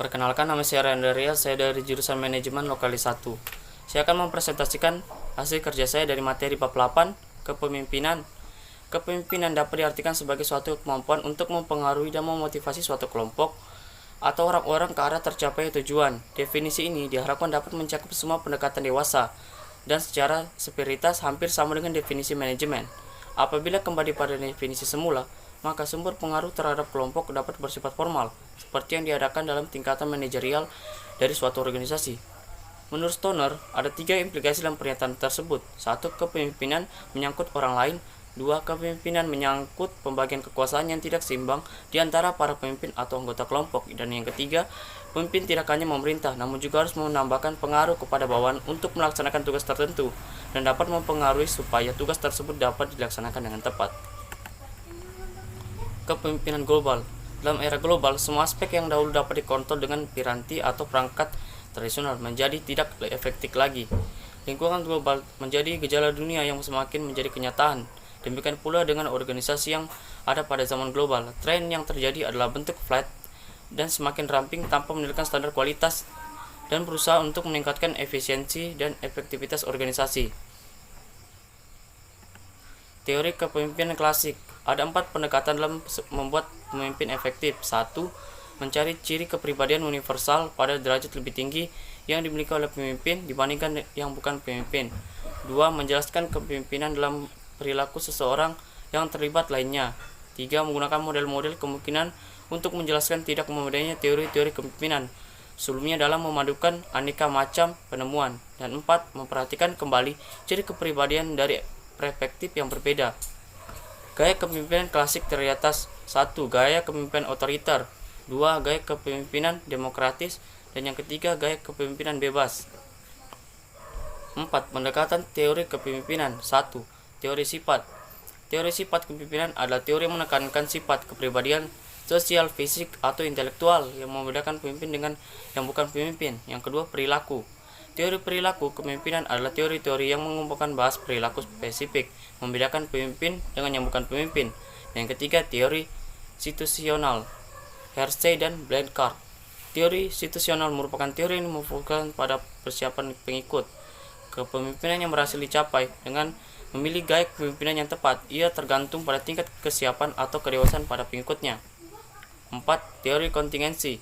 Perkenalkan, nama saya Randaria, saya dari jurusan Manajemen Lokalis 1. Saya akan mempresentasikan hasil kerja saya dari materi bab 8, Kepemimpinan. Kepemimpinan dapat diartikan sebagai suatu kemampuan untuk mempengaruhi dan memotivasi suatu kelompok atau orang-orang ke arah tercapai tujuan. Definisi ini diharapkan dapat mencakup semua pendekatan dewasa dan secara sepiritas hampir sama dengan definisi manajemen. Apabila kembali pada definisi semula, maka sumber pengaruh terhadap kelompok dapat bersifat formal, seperti yang diadakan dalam tingkatan manajerial dari suatu organisasi. Menurut Stoner, ada 3 implikasi dalam pernyataan tersebut. 1. Kepemimpinan menyangkut orang lain. 2. Kepemimpinan menyangkut pembagian kekuasaan yang tidak seimbang di antara para pemimpin atau anggota kelompok. Dan yang ketiga, pemimpin tidak hanya memerintah, namun juga harus menambahkan pengaruh kepada bawahan untuk melaksanakan tugas tertentu dan dapat mempengaruhi supaya tugas tersebut dapat dilaksanakan dengan tepat. Kepemimpinan global. Dalam era global, semua aspek yang dahulu dapat dikontrol dengan piranti atau perangkat tradisional menjadi tidak efektif lagi. Lingkungan global menjadi gejala dunia yang semakin menjadi kenyataan. Demikian pula dengan organisasi yang ada pada zaman global. Tren yang terjadi adalah bentuk flat dan semakin ramping tanpa meningkatkan standar kualitas dan berusaha untuk meningkatkan efisiensi dan efektivitas organisasi. Teori kepemimpinan klasik. Ada 4 pendekatan dalam membuat pemimpin efektif. 1. Mencari ciri kepribadian universal pada derajat lebih tinggi yang dimiliki oleh pemimpin dibandingkan yang bukan pemimpin. 2. Menjelaskan kepemimpinan dalam perilaku seseorang yang terlibat lainnya. 3. Menggunakan model-model kemungkinan untuk menjelaskan tidak memadainya teori-teori kepemimpinan sebelumnya dalam memadukan aneka macam penemuan. Dan 4. Memperhatikan kembali ciri kepribadian dari perspektif yang berbeda. Gaya kepemimpinan klasik terdiri atas 1. Gaya kepemimpinan otoriter. 2. Gaya kepemimpinan demokratis. Dan yang ketiga, gaya kepemimpinan bebas. 4. Pendekatan teori kepemimpinan. 1. Teori sifat. Teori sifat kepemimpinan adalah teori yang menekankan sifat kepribadian sosial, fisik, atau intelektual yang membedakan pemimpin dengan yang bukan pemimpin. Yang kedua, perilaku. Teori perilaku kepemimpinan adalah teori-teori yang mengumpulkan bahas perilaku spesifik, membedakan pemimpin dengan yang bukan pemimpin. Yang ketiga, teori situasional, Hersey dan Blanchard. Teori situasional merupakan teori yang memfokuskan pada persiapan pengikut. Kepemimpinan yang berhasil dicapai dengan memilih gaya kepemimpinan yang tepat, ia tergantung pada tingkat kesiapan atau kedewasaan pada pengikutnya. 4. Teori kontingensi.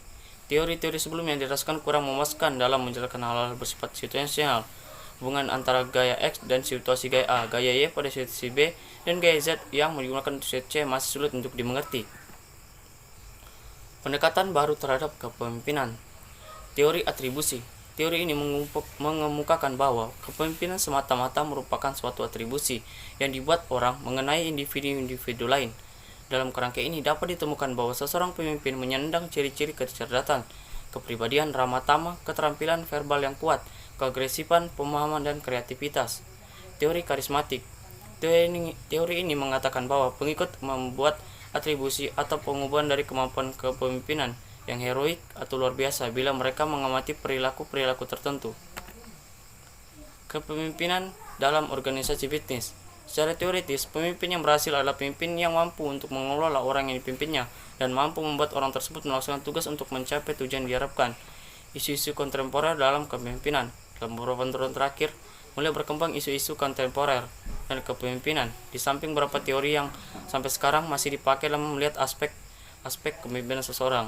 Teori-teori sebelumnya dirasakan kurang memuaskan dalam menjelaskan hal-hal bersifat situasional. Hubungan antara gaya X dan situasi gaya A, gaya Y pada situasi B, dan gaya Z yang menggunakan situasi C masih sulit untuk dimengerti. Pendekatan baru terhadap kepemimpinan. Teori atribusi. Teori ini mengemukakan bahwa kepemimpinan semata-mata merupakan suatu atribusi yang dibuat orang mengenai individu-individu lain. Dalam kerangka ini dapat ditemukan bahwa seseorang pemimpin menyandang ciri-ciri kecerdasan, kepribadian ramah tamah, keterampilan verbal yang kuat, keagresifan, pemahaman, dan kreativitas. Teori karismatik. Teori ini mengatakan bahwa pengikut membuat atribusi atau pengubahan dari kemampuan kepemimpinan yang heroik atau luar biasa bila mereka mengamati perilaku-perilaku tertentu. Kepemimpinan dalam organisasi bisnis. Secara teoritis, pemimpin yang berhasil adalah pemimpin yang mampu untuk mengelola orang yang dipimpinnya dan mampu membuat orang tersebut melaksanakan tugas untuk mencapai tujuan diharapkan. Isu-isu kontemporer dalam kepemimpinan. Dalam beberapa tahun terakhir, mulai berkembang isu-isu kontemporer dan kepemimpinan, di samping beberapa teori yang sampai sekarang masih dipakai dalam melihat aspek kepemimpinan seseorang.